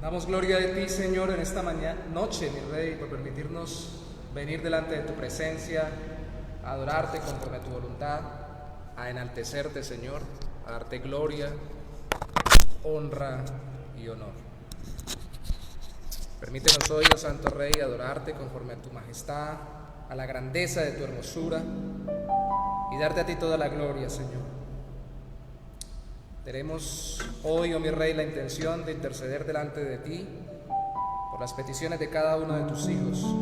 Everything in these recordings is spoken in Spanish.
Damos gloria a ti, Señor, en esta noche, mi Rey, por permitirnos venir delante de tu presencia, a adorarte conforme a tu voluntad, a enaltecerte, Señor, a darte gloria, honra y honor. Permítenos hoy, oh Santo Rey, adorarte conforme a tu majestad, a la grandeza de tu hermosura y darte a ti toda la gloria, Señor. Tenemos hoy, oh mi Rey, la intención de interceder delante de ti por las peticiones de cada uno de tus hijos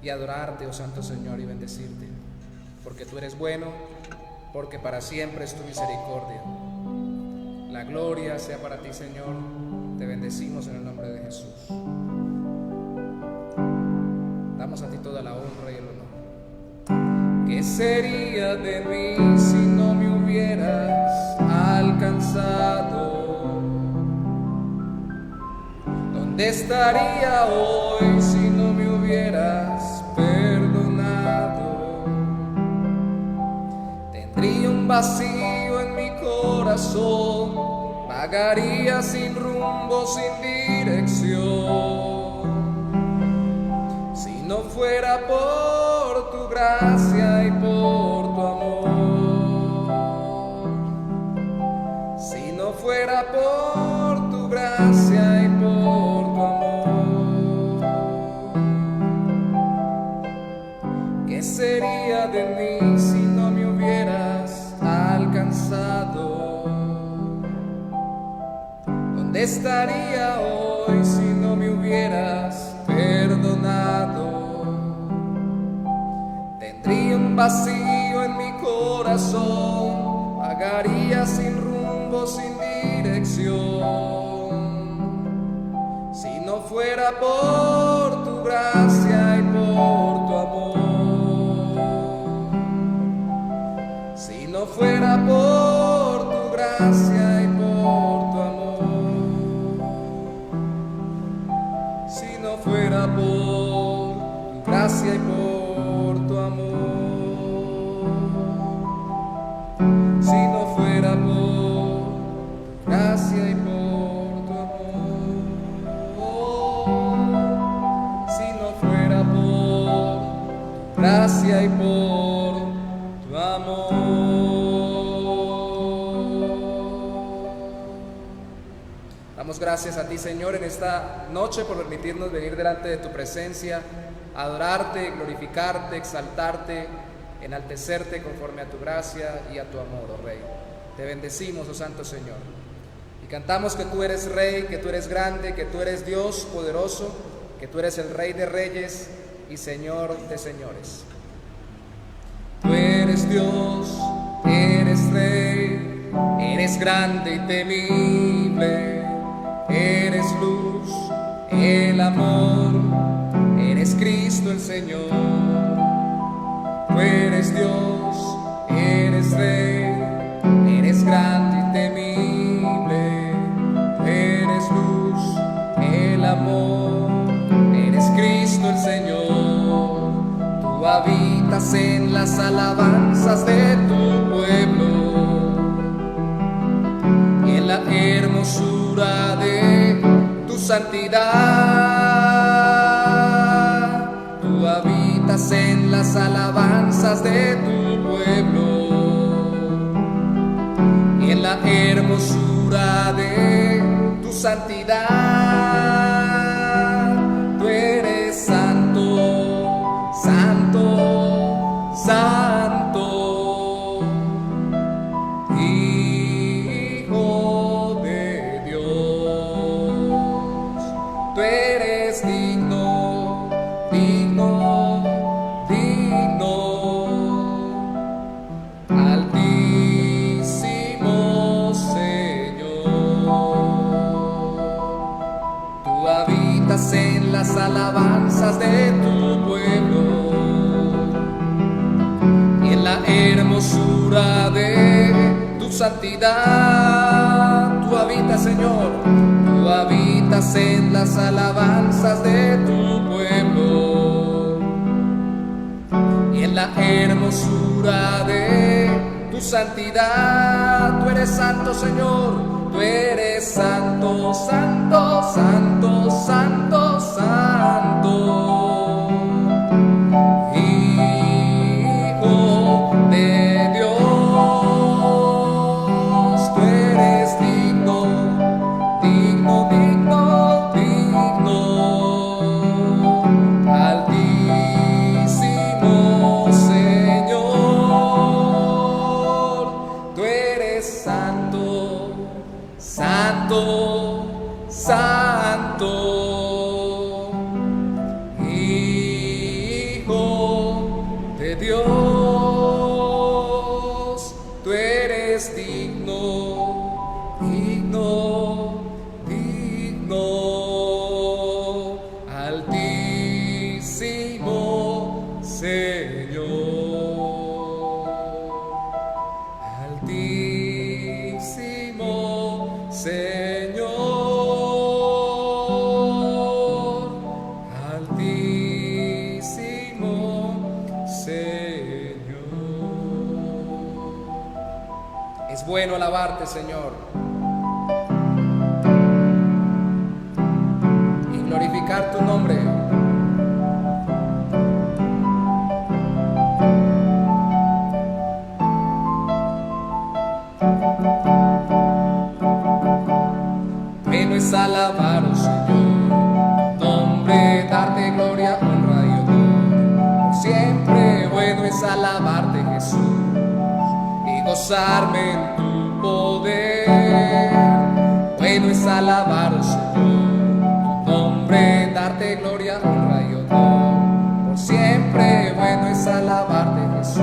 y adorarte, oh Santo Señor, y bendecirte, porque tú eres bueno, porque para siempre es tu misericordia. La gloria sea para ti, Señor. Te bendecimos en el nombre de Jesús. Damos a ti toda la honra y el honor. ¿Qué sería de mí si no me hubieras alcanzado? ¿Dónde estaría hoy si no me hubieras perdonado? Tendría un vacío en mi corazón, vagaría sin rumbo, sin dirección. Si no fuera por tu gracia y por tu amor, si no fuera por tu gracia y por tu amor, ¿qué sería de mí si no me hubieras alcanzado? ¿Dónde estaría hoy si no me hubieras perdonado? Tendría un vacío en mi corazón, vagaría sin rumbo, sin dirección. Si no fuera por tu gracia y por tu amor, si no fuera por tu gracia y por tu amor, si no fuera por tu gracia y por tu amor, si no fuera por tu gracia y por tu amor, si no fuera por tu gracia y por tu amor. Damos gracias a ti, Señor, en esta noche por permitirnos venir delante de tu presencia, adorarte, glorificarte, exaltarte, enaltecerte conforme a tu gracia y a tu amor, oh Rey. Te bendecimos, oh Santo Señor, y cantamos que tú eres Rey, que tú eres grande, que tú eres Dios poderoso, que tú eres el Rey de reyes y Señor de señores. Tú eres Dios, eres Rey, eres grande y temible, eres luz, el amor, eres Cristo el Señor. Tú eres Dios, eres Rey, eres grande y temible, eres luz, el amor, eres Cristo el Señor. Tú habitas en las alabanzas de tu pueblo y en la hermosura de tu santidad. Tú habitas en las alabanzas de tu pueblo y en la hermosura de tu santidad. Tú eres santo, santo, santo, Hijo de Dios. Tú eres digno, digno, digno, altísimo Señor. Tú habitas en las alabanzas de tu pueblo y en la hermosura de tu santidad. Tú habitas, Señor, tú habitas en las alabanzas de tu pueblo y en la hermosura de tu santidad. Tú eres santo, Señor, tú eres santo, santo, santo, santo, santo. Hijo de Dios, tú eres digno, digno, digno, digno. Altísimo Señor, tú eres santo, santo, santo. Hijo de Dios, tú eres digno, digno, digno. Altísimo Señor, altísimo Señor, altísimo Señor. Es bueno alabarte, Señor, y glorificar tu nombre. Bueno es alabar, oh Señor, tu nombre, darte gloria, honra y honor. Por siempre bueno es alabarte, Jesús, y gozarme en tu poder. Bueno es alabar, oh Señor, tu nombre, darte gloria, honra y honor. Por siempre bueno es alabarte, Jesús,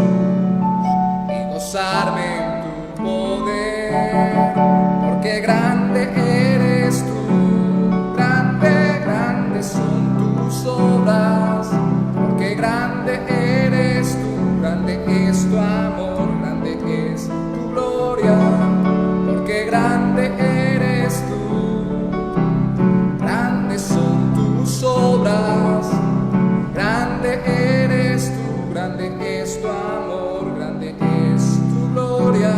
y gozarme en tu poder. Porque grande eres tú, grande, grandes son tus obras. Porque grande eres tú, grande es tu amor, grande es tu gloria. Porque grande eres tú, grandes son tus obras. Grande eres tú, grande es tu amor, grande es tu gloria.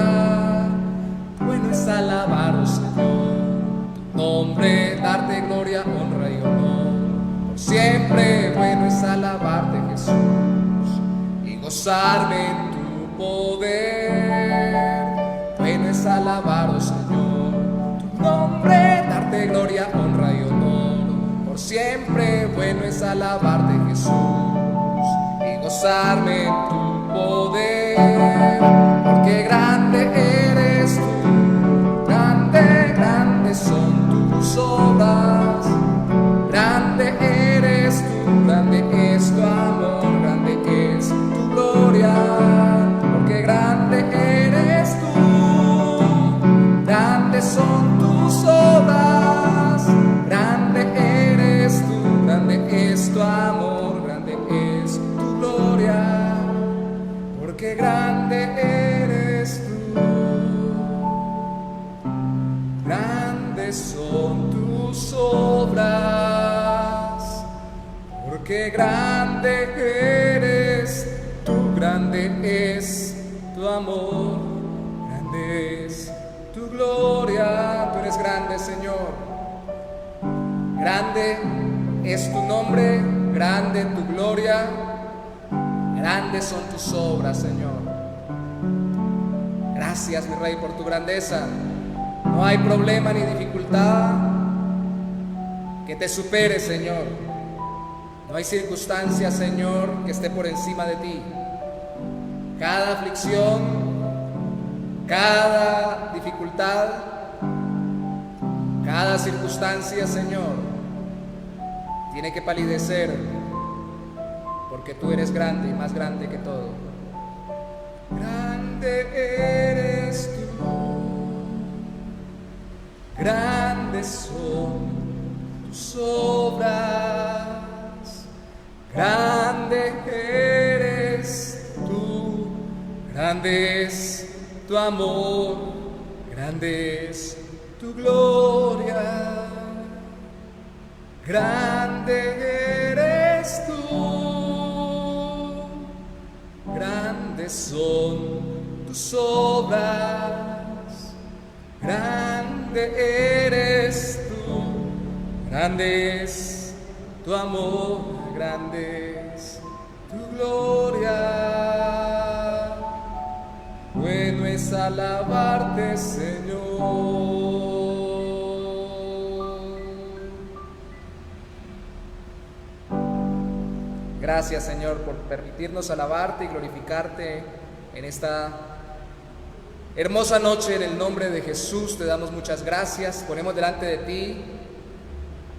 Bueno es alabar, oh Señor, tu nombre, darte gloria, honra y honor. Por siempre bueno es alabarte, Jesús, y gozarme en tu poder. Bueno es alabar, oh Señor, tu nombre, darte gloria, honra y honor. Por siempre bueno es alabarte, Jesús, y gozarme en tu poder. Porque grande eres tú, grandes son tus obras. Grande eres tú, grande es tu amor, grande es tu gloria. Porque grande eres tú, grandes son tus obras. Grande eres tú, grande es tu amor, grande es tu gloria. Porque grande eres tú, grandes son tus obras. Porque grande eres tú, grande es tu amor, grande es tu gloria. Tú eres grande, Señor. Grande es tu nombre, grande tu gloria. Grandes son tus obras, Señor. Gracias, mi Rey, por tu grandeza. No hay problema ni dificultad que te supere, Señor. No hay circunstancia, Señor, que esté por encima de ti. Cada aflicción, cada dificultad, cada circunstancia, Señor, tiene que palidecer, porque tú eres grande y más grande que todo. Grande eres tú, grandes son tus obras. Grande eres tú, grande es tu amor, grande es tu gloria. Grande eres tú, grandes son tus obras. Grande grande eres tú, grande es tu amor, grande es tu gloria. Bueno es alabarte, Señor. Gracias, Señor, por permitirnos alabarte y glorificarte en esta hermosa noche. En el nombre de Jesús te damos muchas gracias. Ponemos delante de ti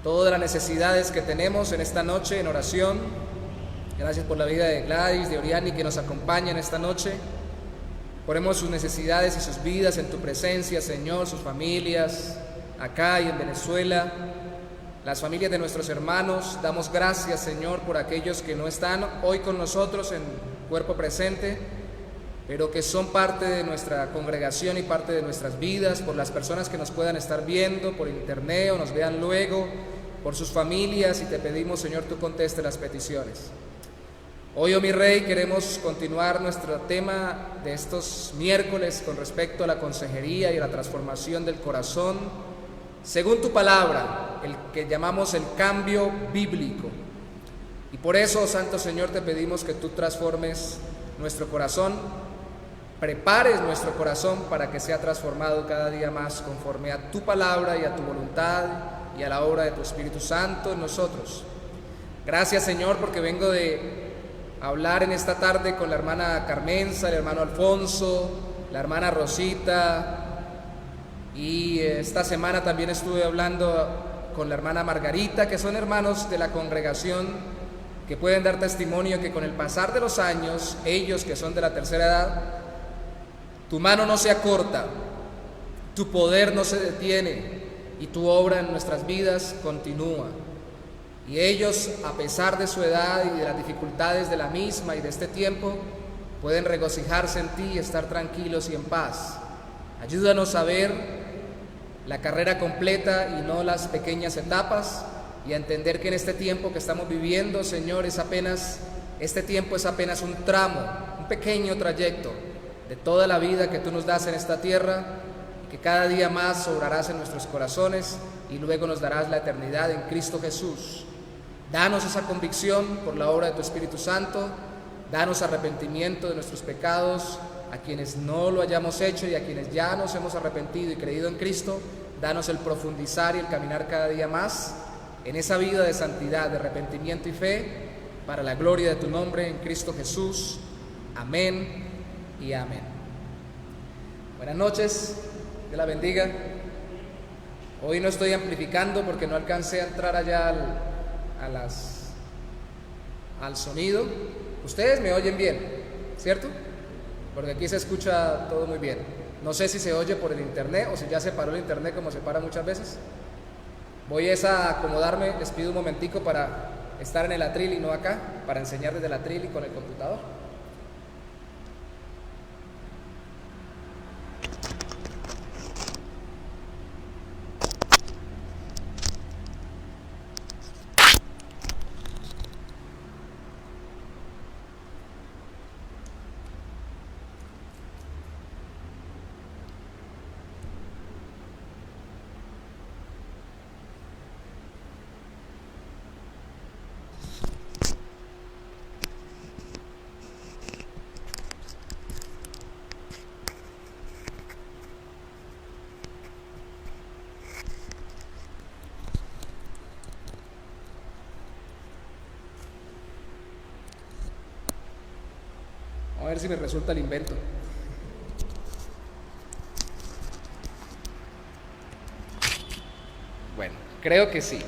todas las necesidades que tenemos en esta noche en oración. Gracias por la vida de Gladys, de Oriani, que nos acompaña en esta noche. Ponemos sus necesidades y sus vidas en tu presencia, Señor, sus familias acá y en Venezuela, las familias de nuestros hermanos. Damos gracias, Señor, por aquellos que no están hoy con nosotros en cuerpo presente, pero que son parte de nuestra congregación y parte de nuestras vidas, por las personas que nos puedan estar viendo por internet o nos vean luego, por sus familias, y te pedimos, Señor, tú conteste las peticiones. Hoy, oh mi Rey, queremos continuar nuestro tema de estos miércoles con respecto a la consejería y a la transformación del corazón, según tu palabra, el que llamamos el cambio bíblico. Y por eso, Santo Señor, te pedimos que tú transformes nuestro corazón, prepares nuestro corazón para que sea transformado cada día más conforme a tu palabra y a tu voluntad y a la obra de tu Espíritu Santo en nosotros. Gracias, Señor, porque vengo de hablar en esta tarde con la hermana Carmenza, el hermano Alfonso, la hermana Rosita, y esta semana también estuve hablando con la hermana Margarita, que son hermanos de la congregación que pueden dar testimonio que con el pasar de los años, ellos que son de la tercera edad, tu mano no se acorta, tu poder no se detiene y tu obra en nuestras vidas continúa. Y ellos, a pesar de su edad y de las dificultades de la misma y de este tiempo, pueden regocijarse en ti y estar tranquilos y en paz. Ayúdanos a ver la carrera completa y no las pequeñas etapas, y a entender que en este tiempo que estamos viviendo, Señor, este tiempo es apenas un tramo, un pequeño trayecto de toda la vida que tú nos das en esta tierra, y que cada día más obrarás en nuestros corazones y luego nos darás la eternidad en Cristo Jesús. Danos esa convicción por la obra de tu Espíritu Santo, danos arrepentimiento de nuestros pecados, a quienes no lo hayamos hecho y a quienes ya nos hemos arrepentido y creído en Cristo, danos el profundizar y el caminar cada día más en esa vida de santidad, de arrepentimiento y fe, para la gloria de tu nombre en Cristo Jesús. Amén y amén. Buenas noches, Dios la bendiga. Hoy no estoy amplificando porque no alcancé a entrar allá al sonido. Ustedes me oyen bien, ¿cierto? Porque aquí se escucha todo muy bien. No sé si se oye por el internet o si ya se paró el internet como se para muchas veces. Voy a acomodarme, les pido un momentico para estar en el atril y no acá, para enseñar desde el atril y con el computador. A ver si me resulta el invento. Bueno, creo que sí.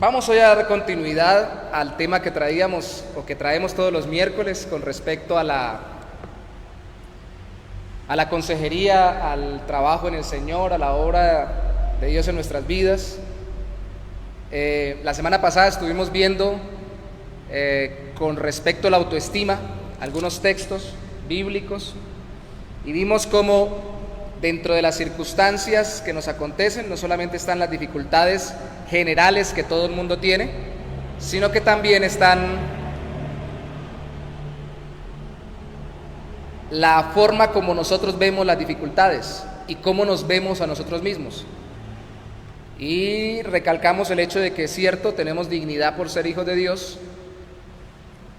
Vamos hoy a dar continuidad al tema que traíamos o que traemos todos los miércoles con respecto a la consejería, al trabajo en el Señor, a la obra de Dios en nuestras vidas. La semana pasada estuvimos viendo con respecto a la autoestima algunos textos bíblicos y vimos cómo dentro de las circunstancias que nos acontecen no solamente están las dificultades generales que todo el mundo tiene, sino que también están la forma como nosotros vemos las dificultades y cómo nos vemos a nosotros mismos. Y recalcamos el hecho de que es cierto, tenemos dignidad por ser hijos de Dios.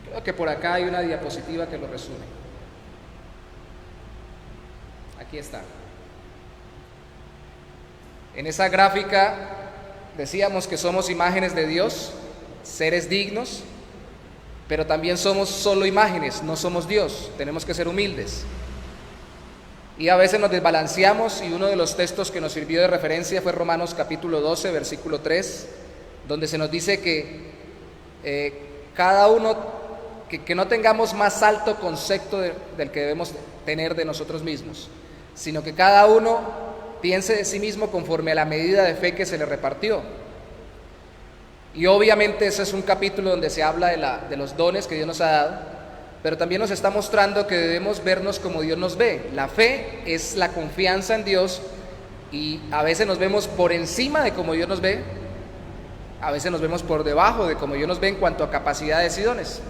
Creo que por acá hay una diapositiva que lo resume. Aquí está. En esa gráfica decíamos que somos imágenes de Dios, seres dignos, pero también somos solo imágenes, no somos Dios, tenemos que ser humildes. Y a veces nos desbalanceamos, y uno de los textos que nos sirvió de referencia fue Romanos capítulo 12, versículo 3, donde se nos dice que cada uno, que no tengamos más alto concepto del que debemos tener de nosotros mismos, sino que cada uno piense de sí mismo conforme a la medida de fe que se le repartió. Y obviamente ese es un capítulo donde se habla de los dones que Dios nos ha dado, pero también nos está mostrando que debemos vernos como Dios nos ve. La fe es la confianza en Dios, y a veces nos vemos por encima de como Dios nos ve, a veces nos vemos por debajo de como Dios nos ve en cuanto a capacidades y dones.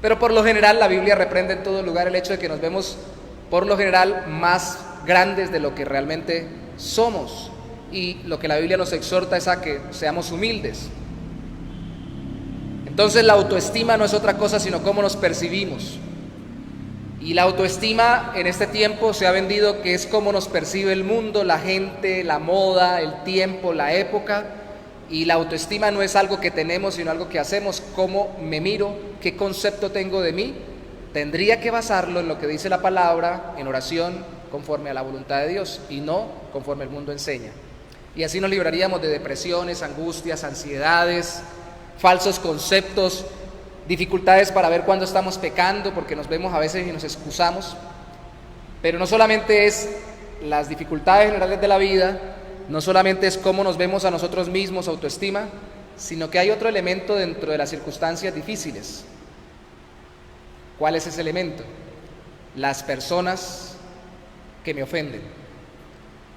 Pero por lo general la Biblia reprende en todo lugar el hecho de que nos vemos por lo general más grandes de lo que realmente somos, y lo que la Biblia nos exhorta es a que seamos humildes. Entonces la autoestima no es otra cosa sino cómo nos percibimos, y la autoestima en este tiempo se ha vendido que es cómo nos percibe el mundo, la gente, la moda, el tiempo, la época. Y la autoestima no es algo que tenemos sino algo que hacemos. Cómo me miro, qué concepto tengo de mí, tendría que basarlo en lo que dice la palabra, en oración, conforme a la voluntad de Dios, y no conforme el mundo enseña. Y así nos libraríamos de depresiones, angustias, ansiedades, falsos conceptos, dificultades para ver cuándo estamos pecando, porque nos vemos a veces y nos excusamos. Pero no solamente es las dificultades generales de la vida, no solamente es cómo nos vemos a nosotros mismos, autoestima, sino que hay otro elemento dentro de las circunstancias difíciles. ¿Cuál es ese elemento? Las personas que me ofenden.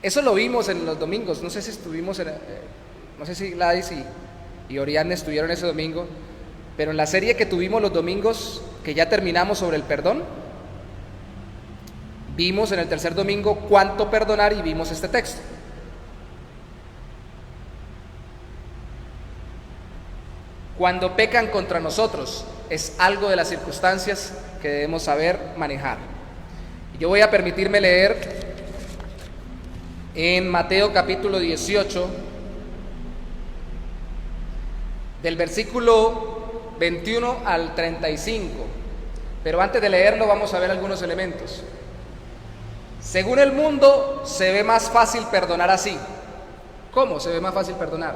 Eso lo vimos en los domingos. No sé si estuvimos, no sé si Gladys y Oriane estuvieron ese domingo, pero en la serie que tuvimos los domingos, que ya terminamos sobre el perdón, vimos en el tercer domingo cuánto perdonar, y vimos este texto. Cuando pecan contra nosotros, es algo de las circunstancias que debemos saber manejar. Yo voy a permitirme leer en Mateo capítulo 18, del versículo 21 al 35. Pero antes de leerlo vamos a ver algunos elementos. Según el mundo se ve más fácil perdonar así. ¿Cómo se ve más fácil perdonar?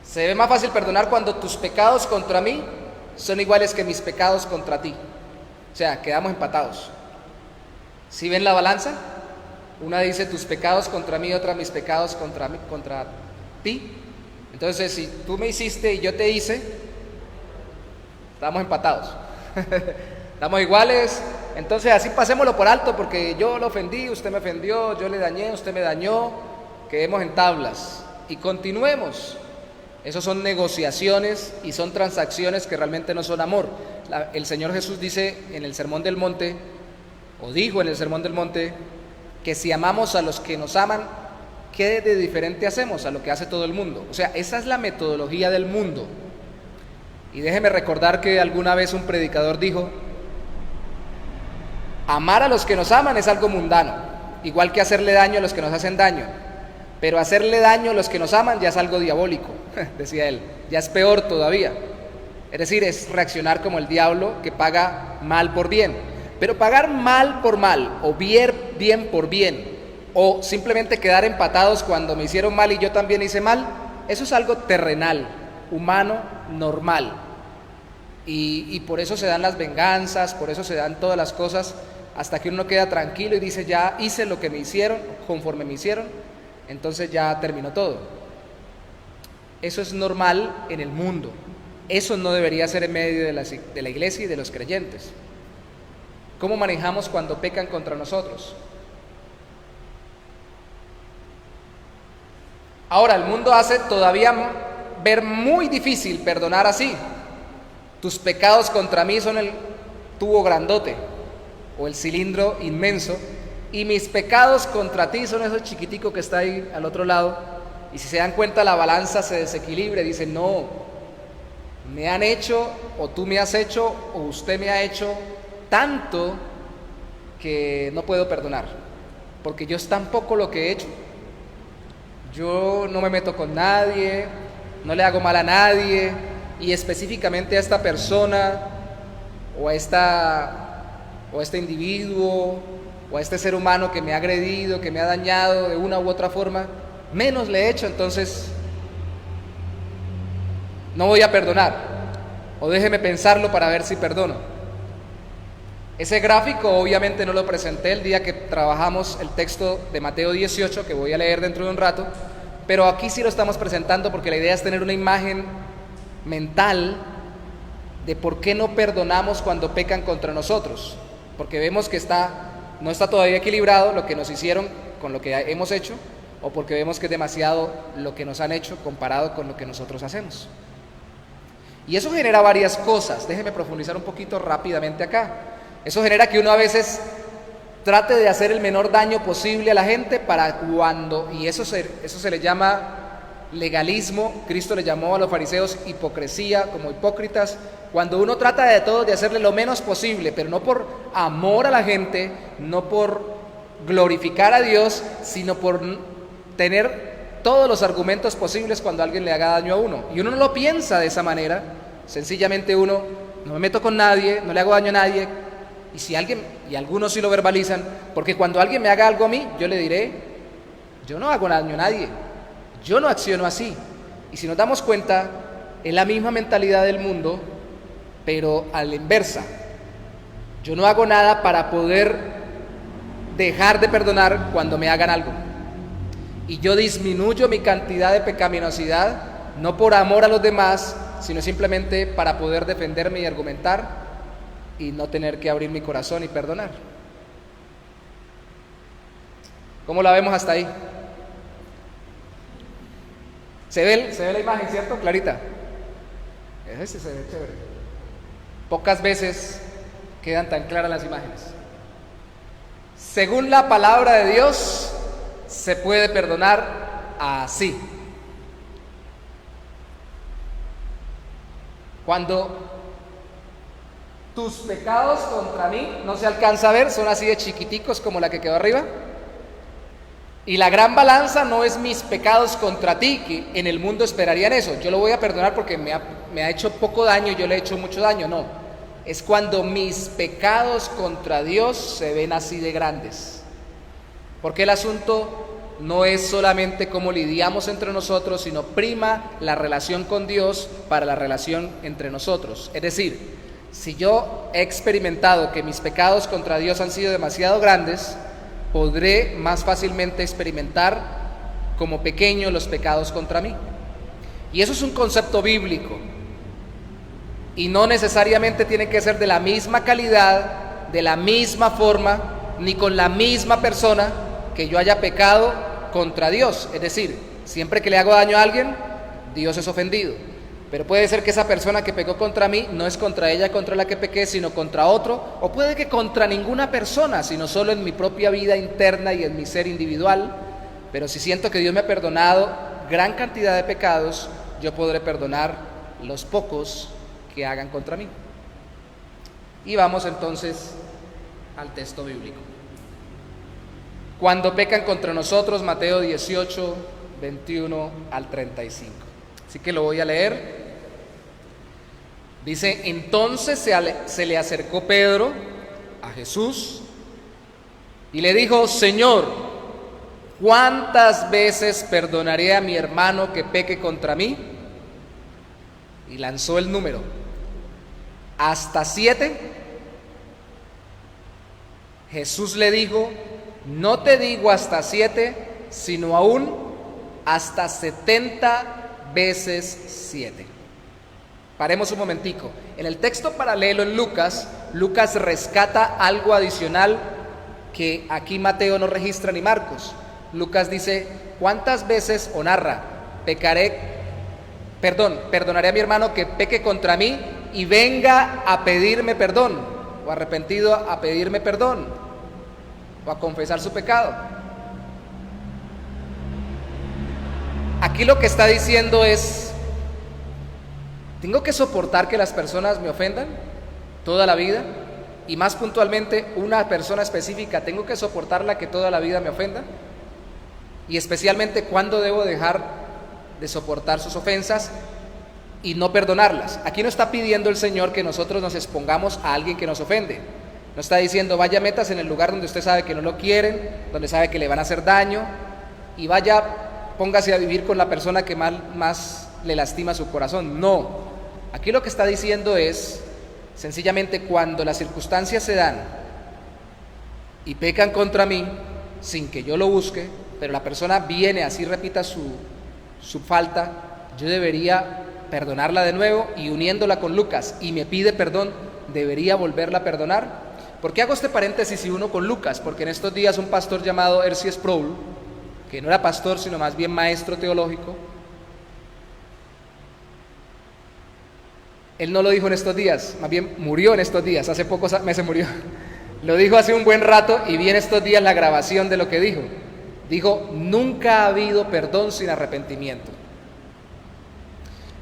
Se ve más fácil perdonar cuando tus pecados contra mí son iguales que mis pecados contra ti. O sea, quedamos empatados. ¿Sí ven la balanza? Una dice tus pecados contra mí, otra mis pecados contra ti. Entonces, si tú me hiciste y yo te hice, estamos empatados. Estamos iguales. Entonces, así pasémoslo por alto, porque yo lo ofendí, usted me ofendió, yo le dañé, usted me dañó. Quedemos en tablas y continuemos. Esos son negociaciones y son transacciones que realmente no son amor. El Señor Jesús dice en el Sermón del Monte, o dijo en el Sermón del Monte, que si amamos a los que nos aman, ¿qué de diferente hacemos a lo que hace todo el mundo? O sea, esa es la metodología del mundo. Y déjeme recordar que alguna vez un predicador dijo, amar a los que nos aman es algo mundano, igual que hacerle daño a los que nos hacen daño. Pero hacerle daño a los que nos aman ya es algo diabólico, decía él, ya es peor todavía. Es decir, es reaccionar como el diablo que paga mal por bien. Pero pagar mal por mal, o bien por bien, o simplemente quedar empatados cuando me hicieron mal y yo también hice mal, eso es algo terrenal, humano, normal. Y por eso se dan las venganzas, por eso se dan todas las cosas, hasta que uno queda tranquilo y dice, ya hice lo que me hicieron, conforme me hicieron, entonces ya terminó todo. Eso es normal en el mundo. Eso no debería ser en medio de la iglesia y de los creyentes. ¿Cómo manejamos cuando pecan contra nosotros? Ahora, el mundo hace todavía ver muy difícil perdonar así. Tus pecados contra mí son el tubo grandote o el cilindro inmenso, y mis pecados contra ti son esos chiquiticos que está ahí al otro lado. Y si se dan cuenta, la balanza se desequilibra. Dicen, no, me han hecho, o tú me has hecho, o usted me ha hecho tanto que no puedo perdonar, porque yo es tan poco lo que he hecho. Yo no me meto con nadie, no le hago mal a nadie, y específicamente a esta persona, o a este individuo, o a este ser humano que me ha agredido, que me ha dañado de una u otra forma, menos le he hecho, entonces no voy a perdonar, o déjeme pensarlo para ver si perdono. Ese gráfico obviamente no lo presenté el día que trabajamos el texto de Mateo 18, que voy a leer dentro de un rato, pero aquí sí lo estamos presentando porque la idea es tener una imagen mental de por qué no perdonamos cuando pecan contra nosotros, porque vemos que no está todavía equilibrado lo que nos hicieron con lo que hemos hecho, o porque vemos que es demasiado lo que nos han hecho comparado con lo que nosotros hacemos. Y eso genera varias cosas. Déjeme profundizar un poquito rápidamente acá. Eso genera que uno a veces trate de hacer el menor daño posible a la gente y eso se le llama legalismo. Cristo le llamó a los fariseos hipocresía, como hipócritas, cuando uno trata de todo de hacerle lo menos posible, pero no por amor a la gente, no por glorificar a Dios, sino por tener todos los argumentos posibles cuando alguien le haga daño a uno. Y uno no lo piensa de esa manera, sencillamente uno, no me meto con nadie, no le hago daño a nadie. Y algunos sí lo verbalizan, porque cuando alguien me haga algo a mí, yo le diré, yo no hago daño a nadie, yo no acciono así. Y si nos damos cuenta, es la misma mentalidad del mundo, pero a la inversa. Yo no hago nada para poder dejar de perdonar cuando me hagan algo. Y yo disminuyo mi cantidad de pecaminosidad, no por amor a los demás, sino simplemente para poder defenderme y argumentar y no tener que abrir mi corazón y perdonar. ¿Cómo la vemos hasta ahí? ¿Se ve la imagen, cierto? Clarita. Ese se ve chévere. Pocas veces quedan tan claras las imágenes. Según la palabra de Dios, se puede perdonar así. Cuando tus pecados contra mí no se alcanza a ver, son así de chiquiticos como la que quedó arriba. Y la gran balanza no es mis pecados contra ti, que en el mundo esperarían eso. Yo lo voy a perdonar porque me ha hecho poco daño, yo le he hecho mucho daño. No, es cuando mis pecados contra Dios se ven así de grandes. Porque el asunto no es solamente cómo lidiamos entre nosotros, sino prima la relación con Dios para la relación entre nosotros. Es decir, si yo he experimentado que mis pecados contra Dios han sido demasiado grandes, podré más fácilmente experimentar como pequeños los pecados contra mí. Y eso es un concepto bíblico. Y no necesariamente tiene que ser de la misma calidad, de la misma forma, ni con la misma persona que yo haya pecado contra Dios. Es decir, siempre que le hago daño a alguien, Dios es ofendido. Pero puede ser que esa persona que pecó contra mí no es contra ella contra la que pequé, sino contra otro, o puede que contra ninguna persona, sino solo en mi propia vida interna y en mi ser individual. Pero si siento que Dios me ha perdonado gran cantidad de pecados, yo podré perdonar los pocos que hagan contra mí. Y vamos entonces al texto bíblico. Cuando pecan contra nosotros, Mateo 18, 21 al 35. Así que lo voy a leer. Dice, entonces se le acercó Pedro a Jesús y le dijo, Señor, ¿cuántas veces perdonaré a mi hermano que peque contra mí? Y lanzó el número, ¿hasta 7? Jesús le dijo, no te digo hasta 7, sino aún hasta 70 veces 7. Paremos un momentico. En el texto paralelo en Lucas rescata algo adicional que aquí Mateo no registra ni Marcos. Lucas dice, ¿cuántas veces, o narra, perdonaré a mi hermano que peque contra mí y venga a pedirme perdón, o arrepentido a pedirme perdón, o a confesar su pecado. Aquí lo que está diciendo es: ¿tengo que soportar que las personas me ofendan toda la vida? Y más puntualmente, una persona específica, ¿tengo que soportarla que toda la vida me ofenda? Y especialmente, ¿cuándo debo dejar de soportar sus ofensas y no perdonarlas? Aquí no está pidiendo el Señor que nosotros nos expongamos a alguien que nos ofende. No está diciendo: vaya, metas en el lugar donde usted sabe que no lo quieren, donde sabe que le van a hacer daño, y vaya, póngase a vivir con la persona que más le lastima su corazón. No, aquí lo que está diciendo es sencillamente: cuando las circunstancias se dan y pecan contra mí sin que yo lo busque, pero la persona viene, así repita su falta, yo debería perdonarla de nuevo, y uniéndola con Lucas, y me pide perdón, debería volverla a perdonar. ¿Por qué hago este paréntesis y uno con Lucas? Porque en estos días un pastor llamado R.C. Sproul, que no era pastor sino más bien maestro teológico, él no lo dijo en estos días, más bien murió en estos días, hace pocos meses murió. Lo dijo hace un buen rato, y vi en estos días la grabación de lo que dijo. Dijo: nunca ha habido perdón sin arrepentimiento.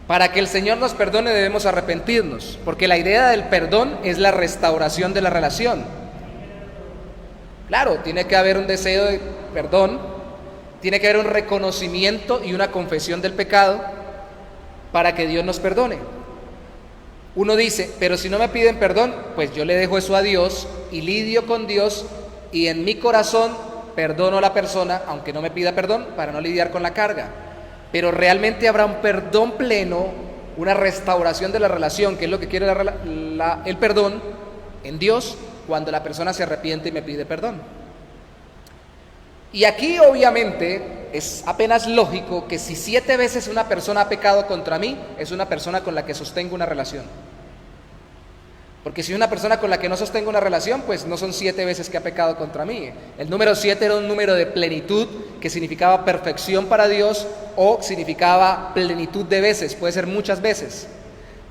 Para que el Señor nos perdone debemos arrepentirnos, porque la idea del perdón es la restauración de la relación. Claro, tiene que haber un deseo de perdón, tiene que haber un reconocimiento y una confesión del pecado para que Dios nos perdone. Uno dice: pero si no me piden perdón, pues yo le dejo eso a Dios y lidio con Dios, y en mi corazón perdono a la persona aunque no me pida perdón, para no lidiar con la carga. Pero realmente habrá un perdón pleno, una restauración de la relación, que es lo que quiere el perdón en Dios, cuando la persona se arrepiente y me pide perdón. Y aquí obviamente es apenas lógico que si 7 veces una persona ha pecado contra mí, es una persona con la que sostengo una relación. Porque si una persona con la que no sostengo una relación, pues no son 7 veces que ha pecado contra mí. El número 7 era un número de plenitud, que significaba perfección para Dios, o significaba plenitud de veces, puede ser muchas veces.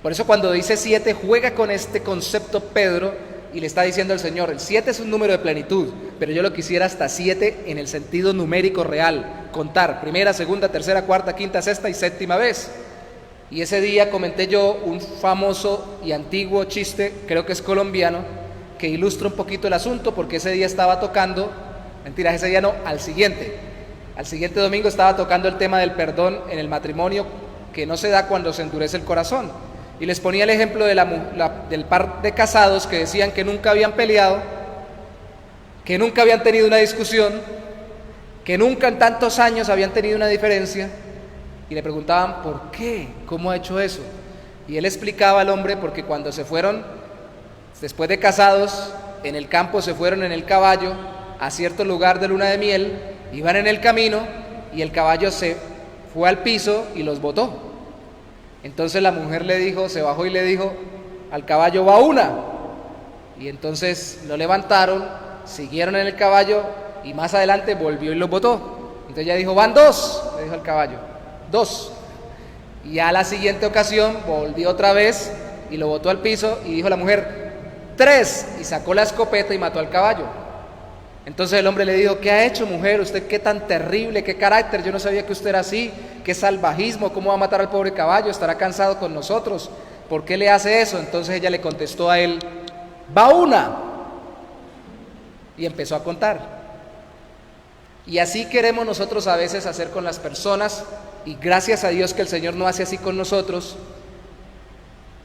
Por eso cuando dice 7, juega con este concepto Pedro, y le está diciendo al Señor: el 7 es un número de plenitud, pero yo lo quisiera hasta 7 en el sentido numérico real, contar primera, segunda, tercera, cuarta, quinta, sexta y séptima vez. Y ese día comenté yo un famoso y antiguo chiste, creo que es colombiano, que ilustra un poquito el asunto, porque ese día estaba tocando, mentira, ese día no, al siguiente domingo estaba tocando el tema del perdón en el matrimonio, que no se da cuando se endurece el corazón. Y les ponía el ejemplo de del par de casados que decían que nunca habían peleado, que nunca habían tenido una discusión, que nunca en tantos años habían tenido una diferencia, y le preguntaban: ¿por qué? ¿Cómo ha hecho eso? Y él explicaba al hombre: porque cuando se fueron, después de casados, en el campo se fueron en el caballo a cierto lugar de luna de miel, iban en el camino y el caballo se fue al piso y los botó. Entonces la mujer se bajó y le dijo al caballo: va una. Y entonces lo levantaron, siguieron en el caballo, y más adelante volvió y los botó. Entonces ella dijo: van 2, le dijo al caballo, 2. Y a la siguiente ocasión volvió otra vez y lo botó al piso, y dijo la mujer: 3, y sacó la escopeta y mató al caballo. Entonces el hombre le dijo: ¿qué ha hecho, mujer? ¿Usted qué tan terrible, qué carácter? Yo no sabía que usted era así, qué salvajismo, ¿cómo va a matar al pobre caballo? Estará cansado con nosotros, ¿por qué le hace eso? Entonces ella le contestó a él: va una. Y empezó a contar. Y así queremos nosotros a veces hacer con las personas, y gracias a Dios que el Señor no hace así con nosotros,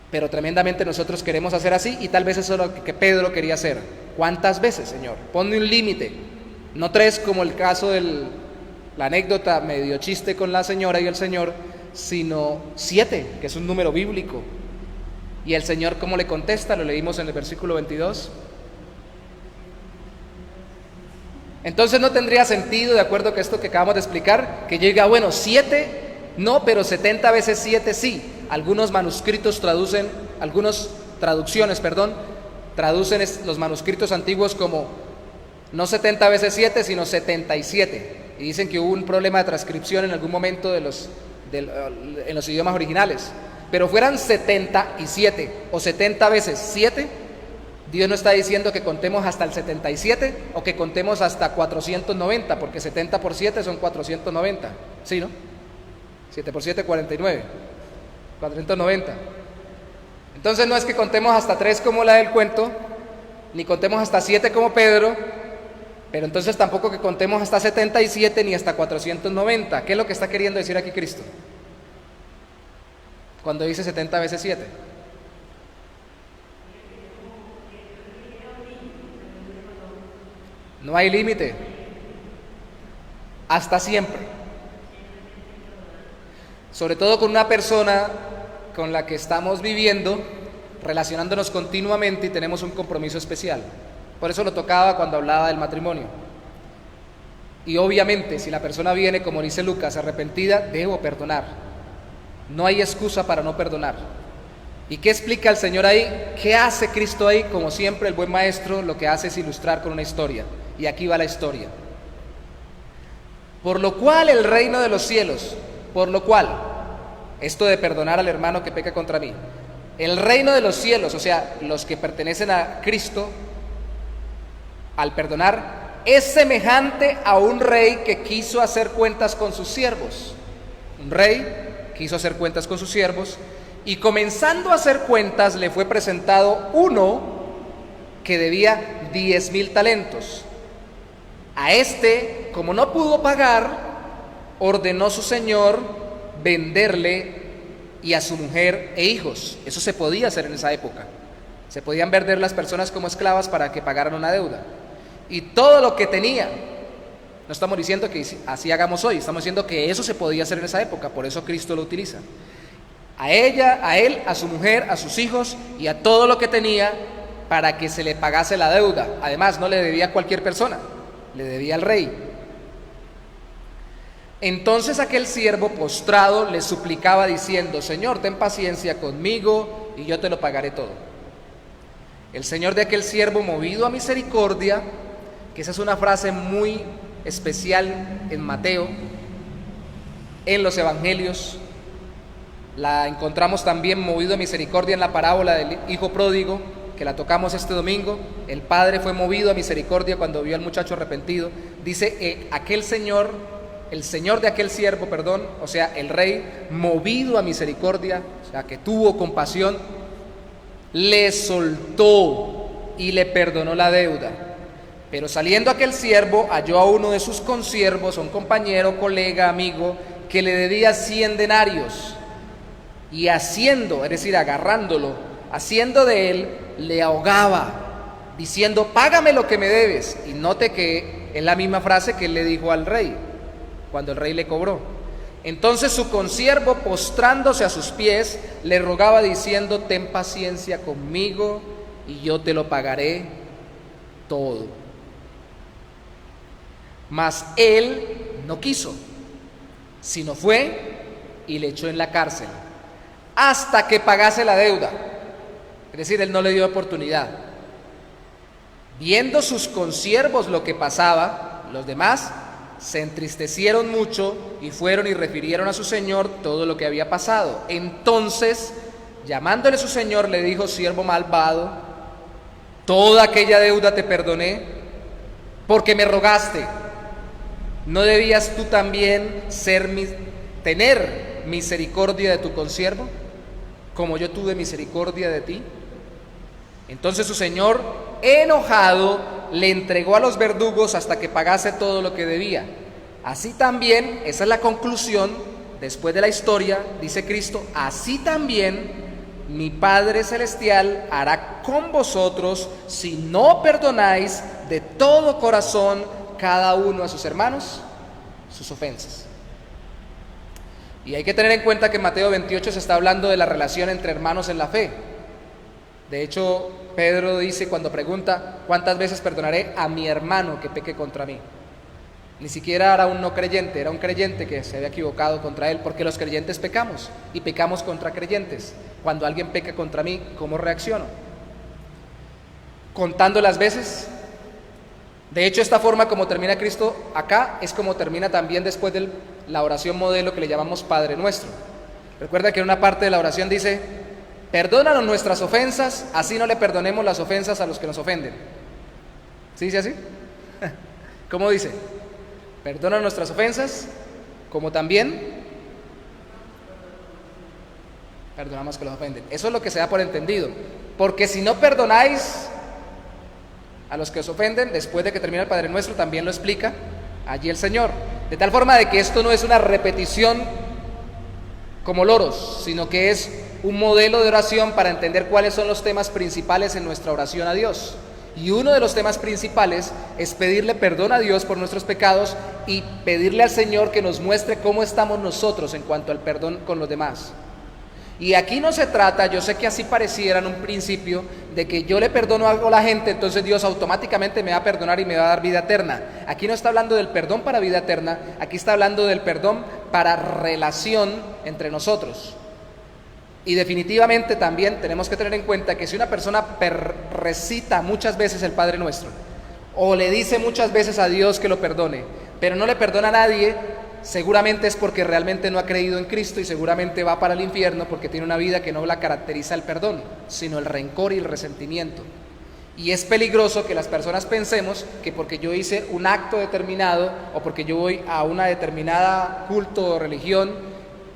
pero tremendamente nosotros queremos hacer así, y tal vez eso es lo que Pedro quería hacer. ¿Cuántas veces, Señor? Ponme un límite, no 3 como el caso la anécdota medio chiste con la señora y el Señor, sino 7, que es un número bíblico. Y el Señor, ¿cómo le contesta? Lo leímos en el versículo 22. Entonces no tendría sentido, de acuerdo con esto que acabamos de explicar, que yo diga: bueno, 7 no, pero 70 veces 7 sí. Algunos manuscritos algunas traducciones traducen los manuscritos antiguos como no 70 veces 7, sino 77. Y dicen que hubo un problema de transcripción en algún momento en los idiomas originales. pero fueran 77 o 70 veces 7, Dios no está diciendo que contemos hasta el 77 o que contemos hasta 490, porque 70 por 7 son 490, ¿sí, no? 7 por 7, 49, 490. Entonces no es que contemos hasta 3 como la del cuento, ni contemos hasta 7 como Pedro, pero entonces tampoco que contemos hasta 77 ni hasta 490. ¿Qué es lo que está queriendo decir aquí Cristo cuando dice 70 veces 7? No hay límite, hasta siempre. Sobre todo con una persona con la que estamos viviendo, relacionándonos continuamente y tenemos un compromiso especial. Por eso lo tocaba cuando hablaba del matrimonio. Y obviamente, si la persona viene, como dice Lucas, arrepentida, debo perdonar. No hay excusa para no perdonar. ¿Y qué explica el Señor ahí? ¿Qué hace Cristo ahí? Como siempre, el buen maestro lo que hace es ilustrar con una historia. Y aquí va la historia. Por lo cual el reino de los cielos, por lo cual, esto de perdonar al hermano que peca contra mí, el reino de los cielos, o sea, los que pertenecen a Cristo, al perdonar, es semejante a un rey que quiso hacer cuentas con sus siervos. Un rey quiso hacer cuentas con sus siervos y comenzando a hacer cuentas le fue presentado uno que debía 10,000 talentos. A este, como no pudo pagar, ordenó su señor venderle y a su mujer e hijos. Eso se podía hacer en esa época. Se podían vender las personas como esclavas para que pagaran una deuda. Y todo lo que tenía, no estamos diciendo que así hagamos hoy, estamos diciendo que eso se podía hacer en esa época, por eso Cristo lo utiliza. A ella, a él, a su mujer, a sus hijos y a todo lo que tenía para que se le pagase la deuda. Además, no le debía a cualquier persona, le debía al rey. Entonces aquel siervo postrado le suplicaba diciendo: Señor, ten paciencia conmigo y yo te lo pagaré todo. El señor de aquel siervo, movido a misericordia, que esa es una frase muy especial en Mateo, en los evangelios, la encontramos también movido a misericordia en la parábola del hijo pródigo, que la tocamos este domingo. El padre fue movido a misericordia cuando vio al muchacho arrepentido. Dice aquel señor, el señor de aquel siervo, perdón, o sea, el rey, movido a misericordia, o sea, que tuvo compasión, le soltó y le perdonó la deuda. Pero saliendo aquel siervo, halló a uno de sus consiervos, a un compañero, colega, amigo, que le debía 100 denarios. Y haciendo, es decir, agarrándolo, haciendo de él, le ahogaba, diciendo: págame lo que me debes. Y note que es la misma frase que él le dijo al rey, cuando el rey le cobró. Entonces su consiervo, postrándose a sus pies, le rogaba diciendo: ten paciencia conmigo y yo te lo pagaré todo. Mas él no quiso, sino fue y le echó en la cárcel hasta que pagase la deuda. Es decir, él no le dio oportunidad. Viendo sus consiervos lo que pasaba, los demás se entristecieron mucho y fueron y refirieron a su señor todo lo que había pasado. Entonces, llamándole su señor, le dijo: siervo malvado, toda aquella deuda te perdoné porque me rogaste. ¿No debías tú también tener misericordia de tu consiervo, como yo tuve misericordia de ti? Entonces su señor, enojado, le entregó a los verdugos hasta que pagase todo lo que debía. Así también, esa es la conclusión, después de la historia, dice Cristo: así también mi Padre Celestial hará con vosotros si no perdonáis de todo corazón cada uno a sus hermanos sus ofensas. Y hay que tener en cuenta que en Mateo 28 se está hablando de la relación entre hermanos en la fe. De hecho, Pedro dice cuando pregunta: ¿cuántas veces perdonaré a mi hermano que peque contra mí? Ni siquiera era un no creyente, era un creyente que se había equivocado contra él, porque los creyentes pecamos y pecamos contra creyentes. Cuando alguien peca contra mí, ¿cómo reacciono? Contando las veces. De hecho, esta forma como termina Cristo acá es como termina también después de la oración modelo que le llamamos Padre Nuestro. Recuerda que en una parte de la oración dice: perdónanos nuestras ofensas, así no le perdonemos las ofensas a los que nos ofenden. ¿Sí dice así? ¿Cómo dice? Perdónanos nuestras ofensas, como también perdonamos que los ofenden. Eso es lo que se da por entendido. Porque si no perdonáis a los que os ofenden, después de que termina el Padre Nuestro, también lo explica allí el Señor. De tal forma de que esto no es una repetición como loros, sino que es un modelo de oración para entender cuáles son los temas principales en nuestra oración a Dios. Y uno de los temas principales es pedirle perdón a Dios por nuestros pecados y pedirle al Señor que nos muestre cómo estamos nosotros en cuanto al perdón con los demás. Y aquí no se trata, yo sé que así pareciera en un principio, de que yo le perdono algo a la gente, entonces Dios automáticamente me va a perdonar y me va a dar vida eterna. Aquí no está hablando del perdón para vida eterna, aquí está hablando del perdón para relación entre nosotros. Y definitivamente también tenemos que tener en cuenta que si una persona recita muchas veces el Padre Nuestro, o le dice muchas veces a Dios que lo perdone, pero no le perdona a nadie, seguramente es porque realmente no ha creído en Cristo y seguramente va para el infierno porque tiene una vida que no la caracteriza el perdón, sino el rencor y el resentimiento. Y es peligroso que las personas pensemos que porque yo hice un acto determinado o porque yo voy a una determinada culto o religión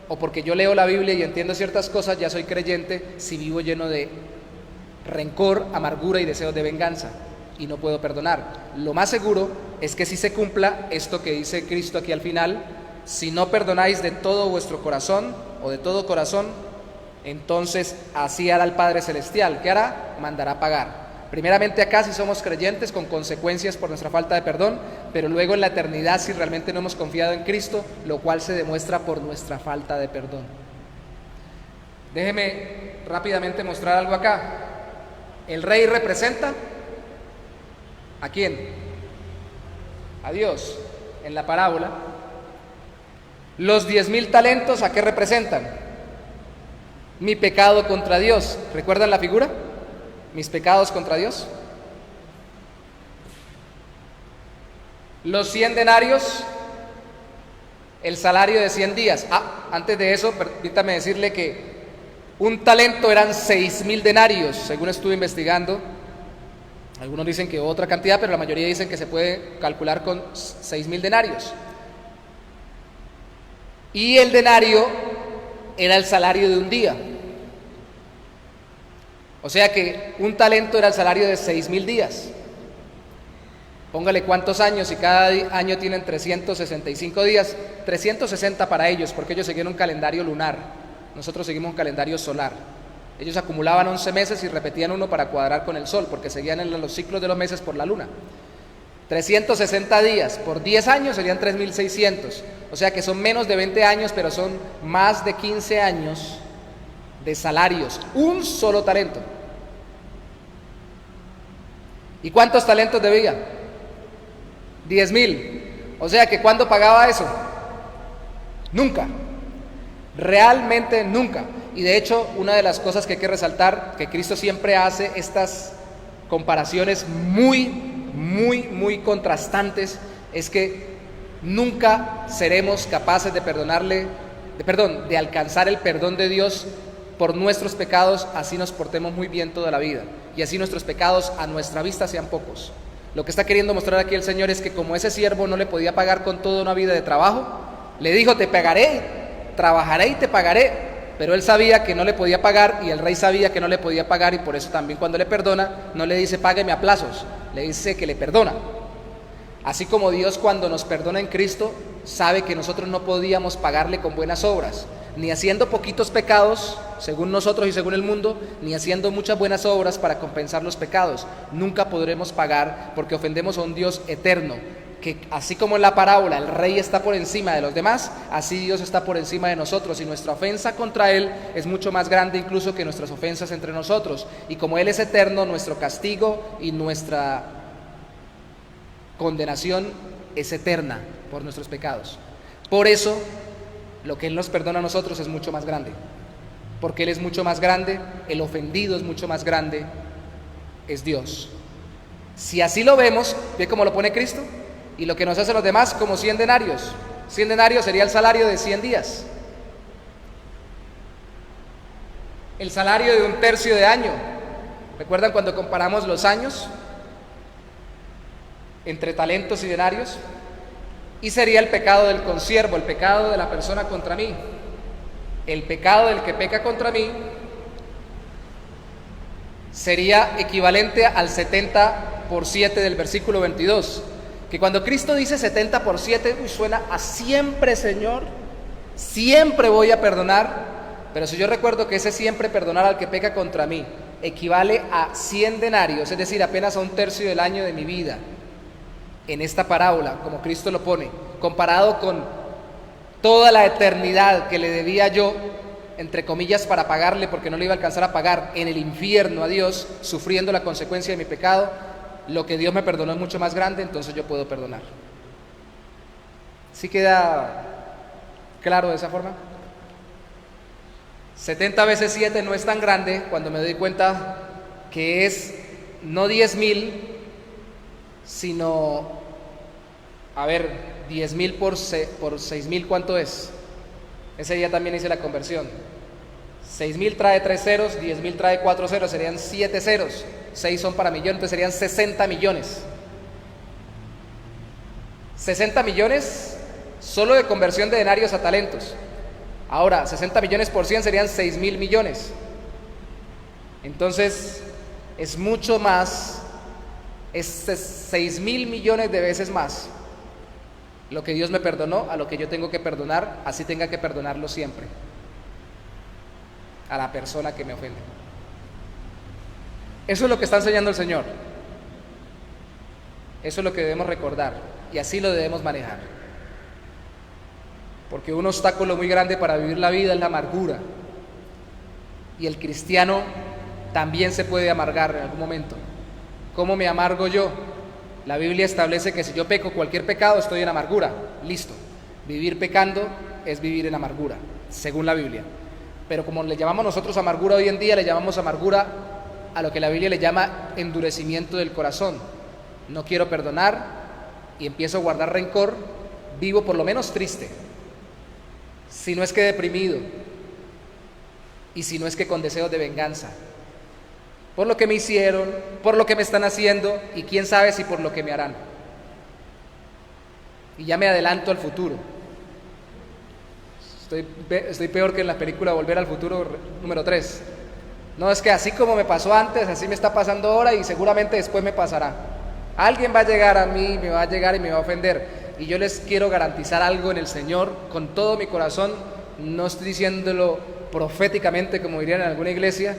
o porque yo leo la Biblia y entiendo ciertas cosas, ya soy creyente si vivo lleno de rencor, amargura y deseos de venganza y no puedo perdonar. Lo más seguro es que si se cumpla esto que dice Cristo aquí al final: si no perdonáis de todo vuestro corazón o de todo corazón, entonces así hará el Padre Celestial. ¿Qué hará? Mandará pagar. Primeramente acá si somos creyentes con consecuencias por nuestra falta de perdón, pero luego en la eternidad si realmente no hemos confiado en Cristo, lo cual se demuestra por nuestra falta de perdón. Déjeme rápidamente mostrar algo acá. El rey representa ¿a quién? A Dios. En la parábola, los 10,000 talentos, ¿a qué representan? Mi pecado contra Dios. ¿Recuerdan la figura? Mis pecados contra Dios. Los 100 denarios, el salario de 100 días. Antes de eso, permítame decirle que un talento eran 6,000 denarios, según estuve investigando. Algunos dicen que otra cantidad, pero la mayoría dicen que se puede calcular con 6,000 denarios. Y el denario era el salario de un día. O sea que un talento era el salario de 6,000 días. Póngale cuántos años, y cada año tienen 365 días, 360 para ellos, porque ellos seguían un calendario lunar. Nosotros seguimos un calendario solar. Ellos acumulaban 11 meses y repetían uno para cuadrar con el sol, porque seguían en los ciclos de los meses por la luna. 360 días por 10 años serían 3,600. O sea que son menos de 20 años, pero son más de 15 años de salarios. Un solo talento. ¿Y cuántos talentos debía? 10,000. O sea que ¿cuándo pagaba eso? Nunca. Realmente nunca. Y de hecho, una de las cosas que hay que resaltar, que Cristo siempre hace estas comparaciones muy contrastantes, es que nunca seremos capaces de alcanzar el perdón de Dios por nuestros pecados, así nos portemos muy bien toda la vida, y así nuestros pecados a nuestra vista sean pocos. Lo que está queriendo mostrar aquí el Señor es que como ese siervo no le podía pagar con toda una vida de trabajo, le dijo: te pagaré, trabajaré y te pagaré. Pero él sabía que no le podía pagar y el rey sabía que no le podía pagar, y por eso también cuando le perdona no le dice págueme a plazos, le dice que le perdona. Así como Dios cuando nos perdona en Cristo sabe que nosotros no podíamos pagarle con buenas obras, ni haciendo poquitos pecados según nosotros y según el mundo, ni haciendo muchas buenas obras para compensar los pecados. Nunca podremos pagar porque ofendemos a un Dios eterno, que así como en la parábola el rey está por encima de los demás, así Dios está por encima de nosotros, y nuestra ofensa contra Él es mucho más grande incluso que nuestras ofensas entre nosotros. Y como Él es eterno, nuestro castigo y nuestra condenación es eterna por nuestros pecados. Por eso lo que Él nos perdona a nosotros es mucho más grande, porque Él es mucho más grande, el ofendido es mucho más grande, es Dios. Si así lo vemos, ¿ve cómo lo pone Cristo? Y lo que nos hacen los demás como 100 denarios. 100 denarios sería el salario de 100 días. el salario de un tercio de año. ¿Recuerdan cuando comparamos los años entre talentos y denarios? Y sería el pecado del consiervo, el pecado de la persona contra mí. El pecado del que peca contra mí sería equivalente al 70 por 7 del versículo 22. Que cuando Cristo dice 70 por 7, suena a siempre, Señor, siempre voy a perdonar. Pero si yo recuerdo que ese siempre perdonar al que peca contra mí equivale a 100 denarios, es decir, apenas a un tercio del año de mi vida, en esta parábola, como Cristo lo pone, comparado con toda la eternidad que le debía yo, entre comillas, para pagarle, porque no le iba a alcanzar a pagar en el infierno a Dios, sufriendo la consecuencia de mi pecado, lo que Dios me perdonó es mucho más grande, entonces yo puedo perdonar. ¿Sí queda claro de esa forma? 70 veces 7 no es tan grande cuando me doy cuenta que es no 10,000, sino, 10,000 por 6,000, ¿cuánto es? Ese día también hice la conversión. 6,000 trae 3 ceros, 10,000 trae 4 ceros, serían 7 ceros. 6 son para millón, entonces serían 60 millones. 60 millones solo de conversión de denarios a talentos. Ahora, 60 millones por 100 serían 6,000 millones. Entonces, es mucho más, es 6,000 millones de veces más lo que Dios me perdonó a lo que yo tengo que perdonar, así tenga que perdonarlo siempre a la persona que me ofende. Eso es lo que está enseñando el Señor. Eso es lo que debemos recordar y así lo debemos manejar. Porque un obstáculo muy grande para vivir la vida es la amargura. Y el cristiano también se puede amargar en algún momento. ¿Cómo me amargo yo? La Biblia establece que si yo peco cualquier pecado, estoy en amargura. Listo. Vivir pecando es vivir en amargura, según la Biblia. Pero como le llamamos nosotros amargura hoy en día, le llamamos amargura a lo que la Biblia le llama endurecimiento del corazón. No quiero perdonar y empiezo a guardar rencor, vivo por lo menos triste, si no es que deprimido, y si no es que con deseos de venganza, por lo que me hicieron, por lo que me están haciendo, y quién sabe si por lo que me harán. Y ya me adelanto al futuro. Estoy peor que en la película Volver al Futuro número 3. No, es que así como me pasó antes, así me está pasando ahora y seguramente después me pasará. Alguien va a llegar a mí, me va a llegar y me va a ofender. Y yo les quiero garantizar algo en el Señor con todo mi corazón. No estoy diciéndolo proféticamente como dirían en alguna iglesia,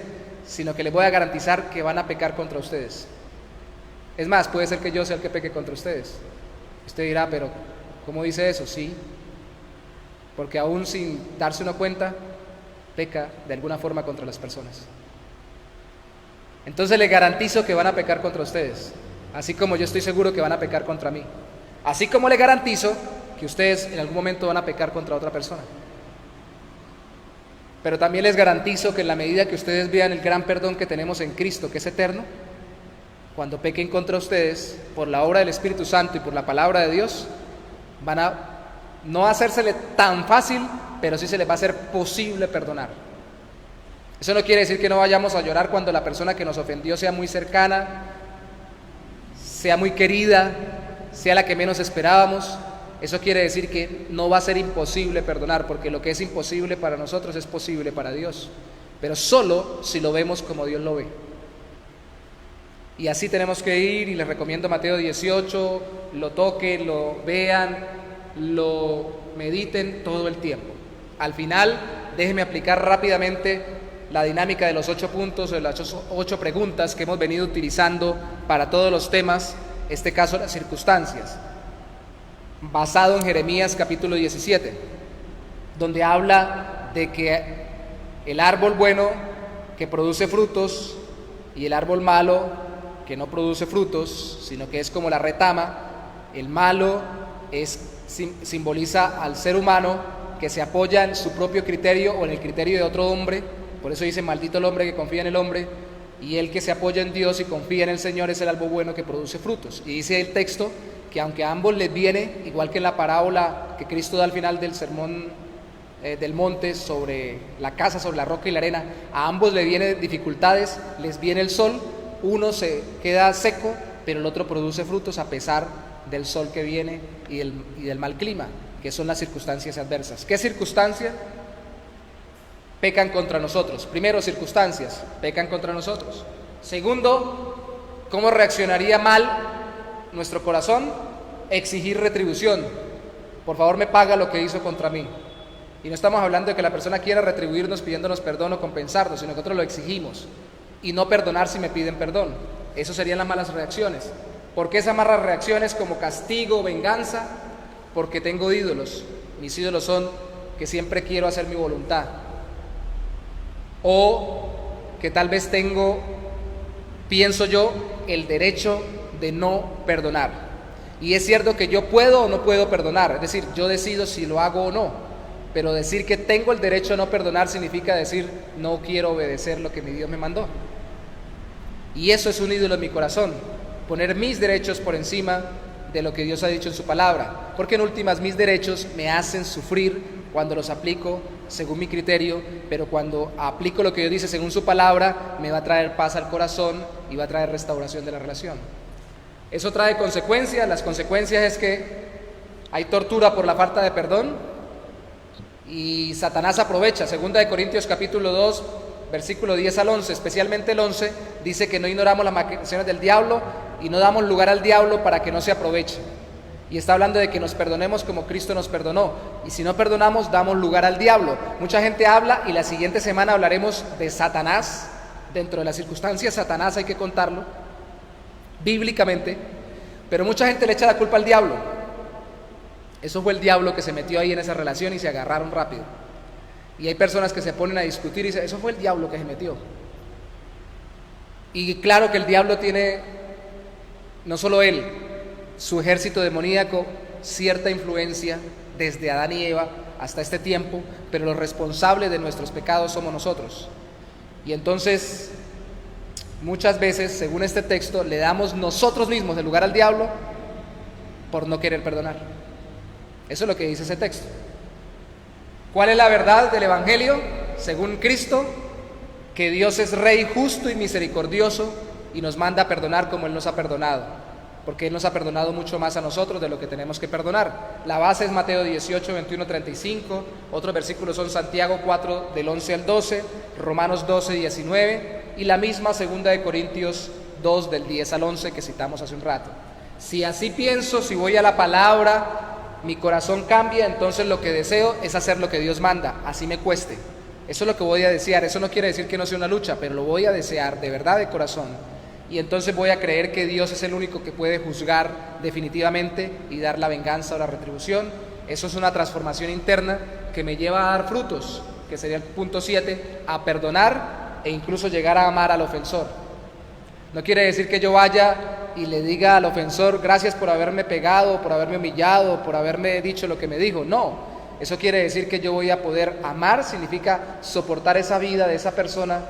sino que les voy a garantizar que van a pecar contra ustedes. Es más, puede ser que yo sea el que peque contra ustedes. Usted dirá, pero ¿cómo dice eso? Sí, porque aún sin darse una cuenta, peca de alguna forma contra las personas. Entonces le garantizo que van a pecar contra ustedes, así como yo estoy seguro que van a pecar contra mí. Así como le garantizo que ustedes en algún momento van a pecar contra otra persona. Pero también les garantizo que en la medida que ustedes vean el gran perdón que tenemos en Cristo, que es eterno, cuando pequen contra ustedes, por la obra del Espíritu Santo y por la palabra de Dios, van a no hacérsele tan fácil, pero sí se les va a hacer posible perdonar. Eso no quiere decir que no vayamos a llorar cuando la persona que nos ofendió sea muy cercana, sea muy querida, sea la que menos esperábamos. Eso quiere decir que no va a ser imposible perdonar, porque lo que es imposible para nosotros es posible para Dios, pero solo si lo vemos como Dios lo ve. Y así tenemos que ir, y les recomiendo Mateo 18, lo toquen, lo vean, lo mediten todo el tiempo. Al final, déjenme aplicar rápidamente la dinámica de los 8 puntos o de las 8 preguntas que hemos venido utilizando para todos los temas, este caso las circunstancias, basado en Jeremías capítulo 17, donde habla de que el árbol bueno que produce frutos y el árbol malo que no produce frutos, sino que es como la retama. El malo simboliza al ser humano que se apoya en su propio criterio o en el criterio de otro hombre. Por eso dice, maldito el hombre que confía en el hombre. Y el que se apoya en Dios y confía en el Señor es el árbol bueno que produce frutos. Y dice el texto que aunque a ambos les viene, igual que en la parábola que Cristo da al final del sermón del monte sobre la casa, sobre la roca y la arena. A ambos le vienen dificultades, les viene el sol, uno se queda seco, pero el otro produce frutos a pesar del sol que viene y del mal clima, que son las circunstancias adversas. ¿Qué circunstancias pecan contra nosotros? Primero, circunstancias pecan contra nosotros. Segundo, ¿cómo reaccionaría mal nuestro corazón? Exigir retribución. Por favor, me paga lo que hizo contra mí. Y no estamos hablando de que la persona quiera retribuirnos pidiéndonos perdón o compensarnos, sino que nosotros lo exigimos. Y no perdonar si me piden perdón. Eso serían las malas reacciones. ¿Por qué esas malas reacciones como castigo o venganza? Porque tengo ídolos. Mis ídolos son que siempre quiero hacer mi voluntad. O que tal vez pienso yo, el derecho de no perdonar. Y es cierto que yo puedo o no puedo perdonar. Es decir, yo decido si lo hago o no. Pero decir que tengo el derecho a no perdonar significa decir, no quiero obedecer lo que mi Dios me mandó. Y eso es un ídolo en mi corazón, poner mis derechos por encima de lo que Dios ha dicho en su palabra. Porque en últimas mis derechos me hacen sufrir cuando los aplico según mi criterio, pero cuando aplico lo que Dios dice según su palabra, me va a traer paz al corazón y va a traer restauración de la relación. Eso trae consecuencias. Las consecuencias es que hay tortura por la falta de perdón. Y Satanás aprovecha. 2 Corintios capítulo 2, versículo 10 al 11, especialmente el 11, dice que no ignoramos las maquinaciones del diablo y no damos lugar al diablo para que no se aproveche. Y está hablando de que nos perdonemos como Cristo nos perdonó. Y si no perdonamos, damos lugar al diablo. Mucha gente habla, y la siguiente semana hablaremos de Satanás. Dentro de las circunstancias, Satanás hay que contarlo bíblicamente, pero mucha gente le echa la culpa al diablo. Eso fue el diablo que se metió ahí en esa relación y se agarraron rápido. Y hay personas que se ponen a discutir y dicen, eso fue el diablo que se metió. Y claro que el diablo tiene, no solo él, su ejército demoníaco, cierta influencia desde Adán y Eva hasta este tiempo, pero los responsables de nuestros pecados somos nosotros. Y entonces, muchas veces, según este texto, le damos nosotros mismos el lugar al diablo por no querer perdonar. Eso es lo que dice ese texto. ¿Cuál es la verdad del Evangelio? Según Cristo, que Dios es Rey justo y misericordioso y nos manda a perdonar como Él nos ha perdonado, porque Él nos ha perdonado mucho más a nosotros de lo que tenemos que perdonar. La base es Mateo 18, 21, 35, otros versículos son Santiago 4, del 11 al 12, Romanos 12, 19, y la misma 2 Corintios 2, del 10 al 11 que citamos hace un rato. Si así pienso, si voy a la palabra, mi corazón cambia, entonces lo que deseo es hacer lo que Dios manda, así me cueste. Eso es lo que voy a desear. Eso no quiere decir que no sea una lucha, pero lo voy a desear de verdad, de corazón. Y entonces voy a creer que Dios es el único que puede juzgar definitivamente y dar la venganza o la retribución. Eso es una transformación interna que me lleva a dar frutos, que sería el punto 7, a perdonar e incluso llegar a amar al ofensor. No quiere decir que yo vaya y le diga al ofensor, gracias por haberme pegado, por haberme humillado, por haberme dicho lo que me dijo. No, eso quiere decir que yo voy a poder amar, significa soportar esa vida de esa persona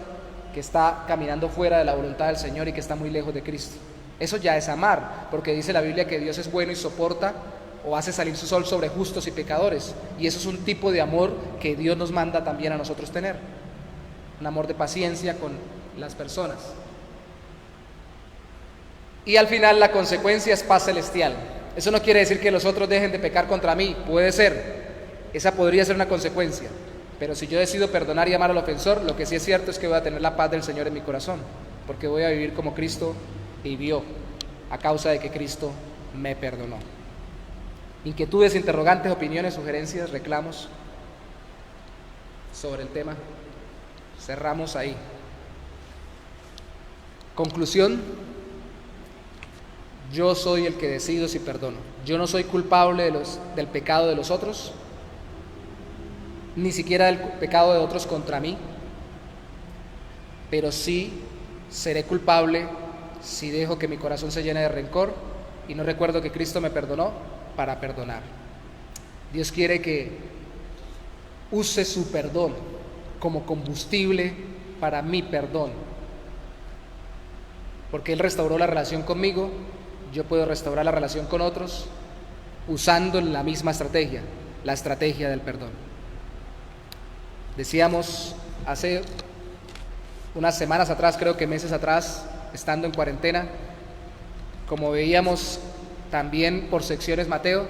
que está caminando fuera de la voluntad del Señor y que está muy lejos de Cristo. Eso ya es amar, porque dice la Biblia que Dios es bueno y soporta o hace salir su sol sobre justos y pecadores. Y eso es un tipo de amor que Dios nos manda también a nosotros tener. Un amor de paciencia con las personas. Y al final la consecuencia es paz celestial. Eso no quiere decir que los otros dejen de pecar contra mí, puede ser, esa podría ser una consecuencia, pero si yo decido perdonar y amar al ofensor, lo que sí es cierto es que voy a tener la paz del Señor en mi corazón, porque voy a vivir como Cristo vivió, a causa de que Cristo me perdonó. Inquietudes, interrogantes, opiniones, sugerencias, reclamos sobre el tema. Cerramos ahí. Conclusión. Yo soy el que decido si perdono. Yo no soy culpable del pecado de los otros, ni siquiera del pecado de otros contra mí, pero sí seré culpable si dejo que mi corazón se llene de rencor y no recuerdo que Cristo me perdonó para perdonar. Dios quiere que use su perdón como combustible para mi perdón, porque Él restauró la relación conmigo. Yo puedo restaurar la relación con otros usando la misma estrategia, la estrategia del perdón. Decíamos hace unas semanas atrás, creo que meses atrás, estando en cuarentena, como veíamos también por secciones Mateo,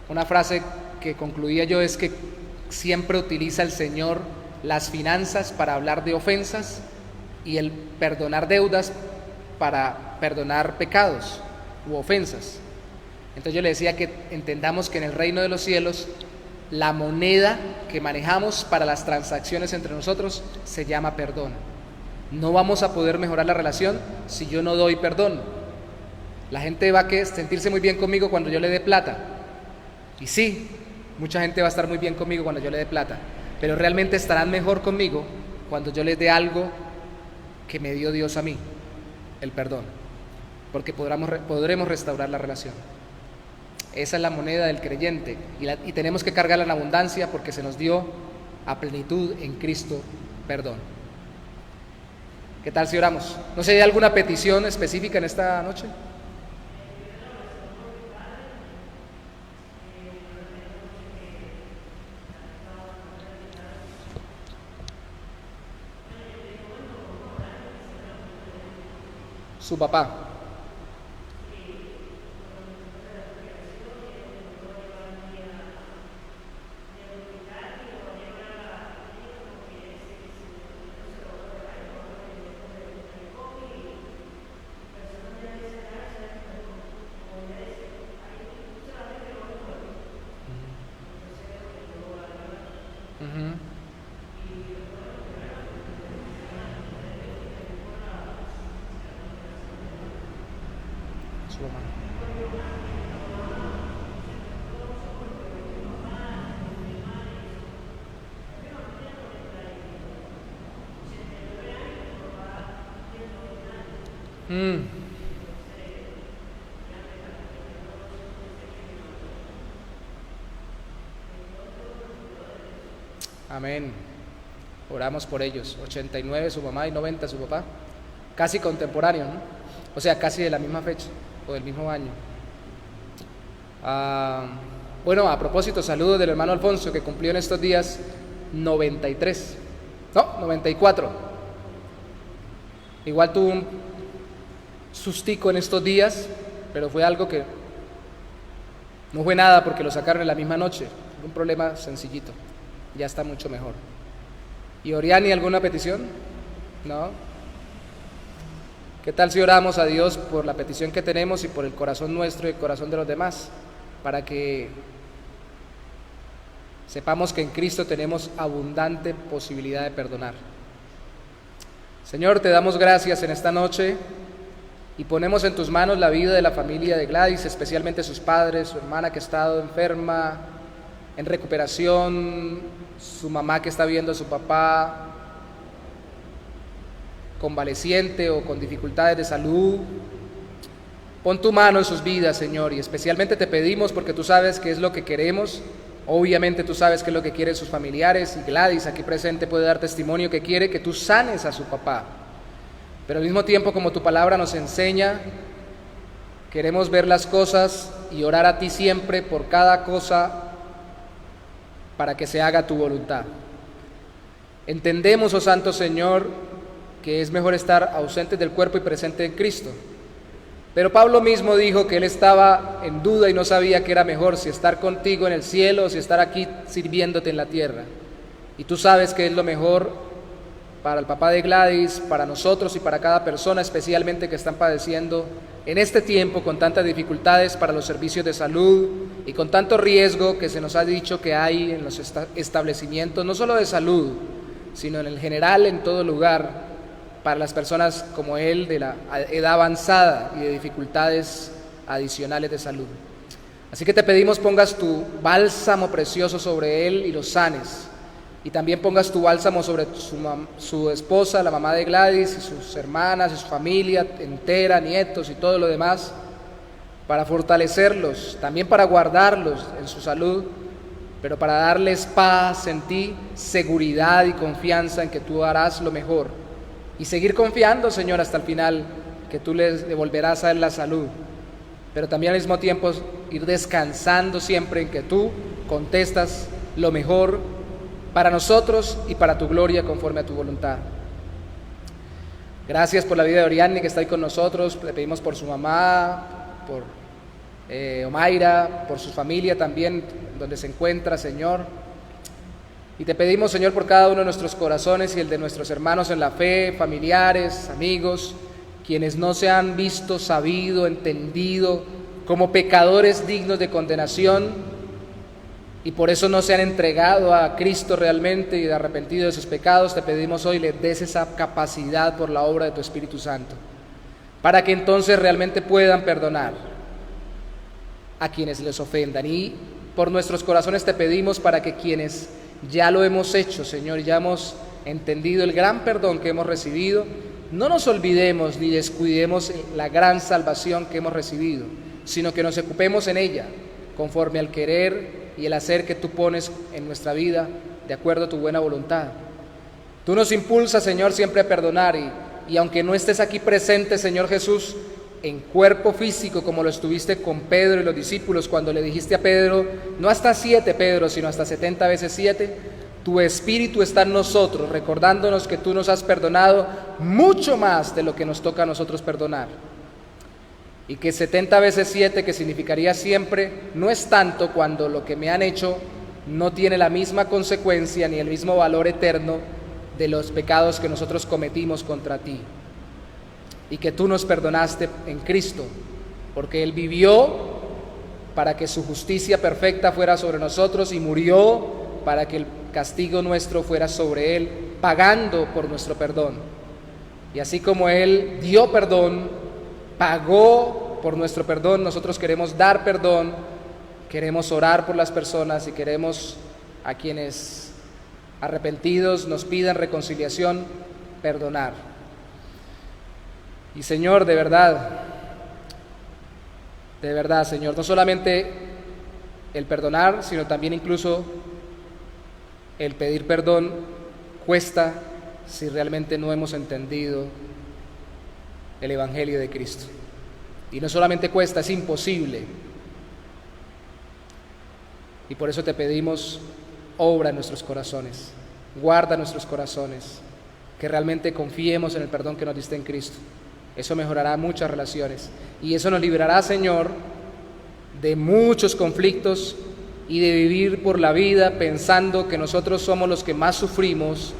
una frase que concluía yo es que siempre utiliza el Señor las finanzas para hablar de ofensas y el perdonar deudas para perdonar pecados u ofensas. Entonces yo le decía que entendamos que en el reino de los cielos la moneda que manejamos para las transacciones entre nosotros se llama perdón. No vamos a poder mejorar la relación si yo no doy perdón. La gente va a sentirse muy bien conmigo cuando yo le dé plata. Y sí, mucha gente va a estar muy bien conmigo cuando yo le dé plata, pero realmente estarán mejor conmigo cuando yo les dé algo que me dio Dios a mí, el perdón, porque podremos restaurar la relación. Esa es la moneda del creyente y tenemos que cargarla en abundancia porque se nos dio a plenitud en Cristo perdón. ¿Qué tal si oramos? No sé, ¿hay alguna petición específica en esta noche? Su papá. Uh-huh. Su mamá. Amén. Oramos por ellos. 89 su mamá y 90 su papá. Casi contemporáneo, ¿no? O sea, casi de la misma fecha o del mismo año. Bueno, a propósito, saludos del hermano Alfonso que cumplió en estos días 93. No, 94. Igual tuvo un sustico en estos días, pero fue algo que no fue nada porque lo sacaron en la misma noche. Un problema sencillito. Ya está mucho mejor. ¿Y Oriani, alguna petición? ¿No? ¿Qué tal si oramos a Dios por la petición que tenemos y por el corazón nuestro y el corazón de los demás? Para que sepamos que en Cristo tenemos abundante posibilidad de perdonar. Señor, te damos gracias en esta noche y ponemos en tus manos la vida de la familia de Gladys, especialmente sus padres, su hermana que ha estado enferma, en recuperación, su mamá que está viendo a su papá convaleciente o con dificultades de salud. Pon tu mano en sus vidas, Señor, y especialmente te pedimos porque tú sabes qué es lo que queremos. Obviamente tú sabes qué es lo que quieren sus familiares y Gladys aquí presente puede dar testimonio que quiere que tú sanes a su papá. Pero al mismo tiempo, como tu palabra nos enseña, queremos ver las cosas y orar a ti siempre por cada cosa para que se haga tu voluntad. Entendemos, oh Santo Señor, que es mejor estar ausentes del cuerpo y presente en Cristo. Pero Pablo mismo dijo que él estaba en duda y no sabía qué era mejor, si estar contigo en el cielo o si estar aquí sirviéndote en la tierra. Y tú sabes que es lo mejor para el papá de Gladys, para nosotros y para cada persona, especialmente que están padeciendo en este tiempo con tantas dificultades para los servicios de salud y con tanto riesgo que se nos ha dicho que hay en los establecimientos, no solo de salud, sino en el general, en todo lugar, para las personas como él de la edad avanzada y de dificultades adicionales de salud. Así que te pedimos pongas tu bálsamo precioso sobre él y lo sanes. Y también pongas tu bálsamo sobre su esposa, la mamá de Gladys, y sus hermanas, y su familia entera, nietos y todo lo demás, para fortalecerlos, también para guardarlos en su salud, pero para darles paz en ti, seguridad y confianza en que tú harás lo mejor. Y seguir confiando, Señor, hasta el final, que tú les devolverás a él la salud. Pero también al mismo tiempo ir descansando siempre en que tú contestas lo mejor para nosotros y para tu gloria conforme a tu voluntad. Gracias por la vida de Oriani que está ahí con nosotros. Le pedimos por su mamá, por Omaira, por su familia también, donde se encuentra, Señor. Y te pedimos, Señor, por cada uno de nuestros corazones y el de nuestros hermanos en la fe, familiares, amigos, quienes no se han visto, sabido, entendido como pecadores dignos de condenación, y por eso no se han entregado a Cristo realmente y arrepentido de sus pecados. Te pedimos hoy les des esa capacidad por la obra de tu Espíritu Santo, para que entonces realmente puedan perdonar a quienes les ofendan. Y por nuestros corazones te pedimos para que quienes ya lo hemos hecho, Señor, ya hemos entendido el gran perdón que hemos recibido, no nos olvidemos ni descuidemos la gran salvación que hemos recibido, sino que nos ocupemos en ella, conforme al querer y el hacer que tú pones en nuestra vida, de acuerdo a tu buena voluntad. Tú nos impulsas, Señor, siempre a perdonar, y aunque no estés aquí presente, Señor Jesús, en cuerpo físico, como lo estuviste con Pedro y los discípulos, cuando le dijiste a Pedro, no hasta 7, Pedro, sino hasta 70 veces 7, tu Espíritu está en nosotros, recordándonos que tú nos has perdonado mucho más de lo que nos toca a nosotros perdonar. Y que 70 veces 7, que significaría siempre, no es tanto cuando lo que me han hecho no tiene la misma consecuencia ni el mismo valor eterno de los pecados que nosotros cometimos contra ti. Y que tú nos perdonaste en Cristo, porque Él vivió para que su justicia perfecta fuera sobre nosotros y murió para que el castigo nuestro fuera sobre Él, pagando por nuestro perdón. Y así como Él dio perdón, pagó por nuestro perdón, nosotros queremos dar perdón, queremos orar por las personas y queremos a quienes arrepentidos nos pidan reconciliación, perdonar. Y Señor, de verdad, Señor, no solamente el perdonar, sino también incluso el pedir perdón cuesta si realmente no hemos entendido el Evangelio de Cristo. Y no solamente cuesta, es imposible. Y por eso te pedimos, obra en nuestros corazones, guarda nuestros corazones, que realmente confiemos en el perdón que nos diste en Cristo. Eso mejorará muchas relaciones y eso nos librará, Señor, de muchos conflictos y de vivir por la vida pensando que nosotros somos los que más sufrimos,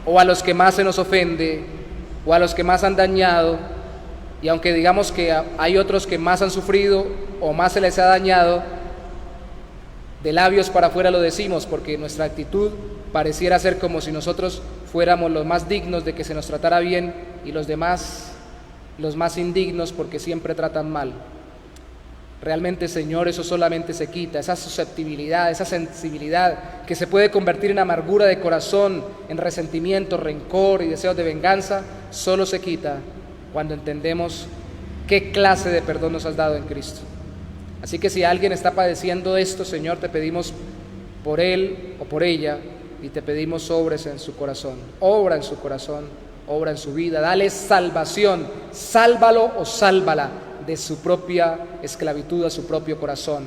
o a los que más se nos ofende, o a los que más han dañado. Y aunque digamos que hay otros que más han sufrido o más se les ha dañado, de labios para afuera lo decimos, porque nuestra actitud pareciera ser como si nosotros fuéramos los más dignos de que se nos tratara bien y los demás los más indignos porque siempre tratan mal. Realmente, Señor, eso solamente se quita, esa susceptibilidad, esa sensibilidad que se puede convertir en amargura de corazón, en resentimiento, rencor y deseos de venganza, solo se quita cuando entendemos qué clase de perdón nos has dado en Cristo. Así que si alguien está padeciendo esto, Señor, te pedimos por él o por ella y te pedimos obres en su corazón, obra en su corazón, obra en su vida, dale salvación, sálvalo o sálvala de su propia esclavitud a su propio corazón,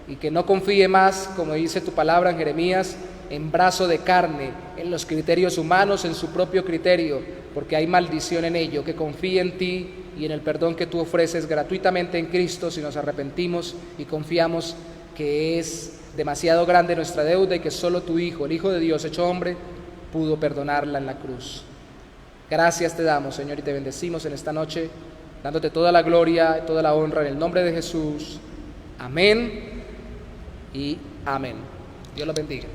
y que no confíe más, como dice tu palabra en Jeremías, en brazo de carne, en los criterios humanos, en su propio criterio, porque hay maldición en ello, que confíe en ti y en el perdón que tú ofreces gratuitamente en Cristo si nos arrepentimos y confiamos que es demasiado grande nuestra deuda y que solo tu Hijo, el Hijo de Dios hecho hombre, pudo perdonarla en la cruz. Gracias te damos, Señor, y te bendecimos en esta noche, dándote toda la gloria y toda la honra en el nombre de Jesús. Amén y amén. Dios los bendiga.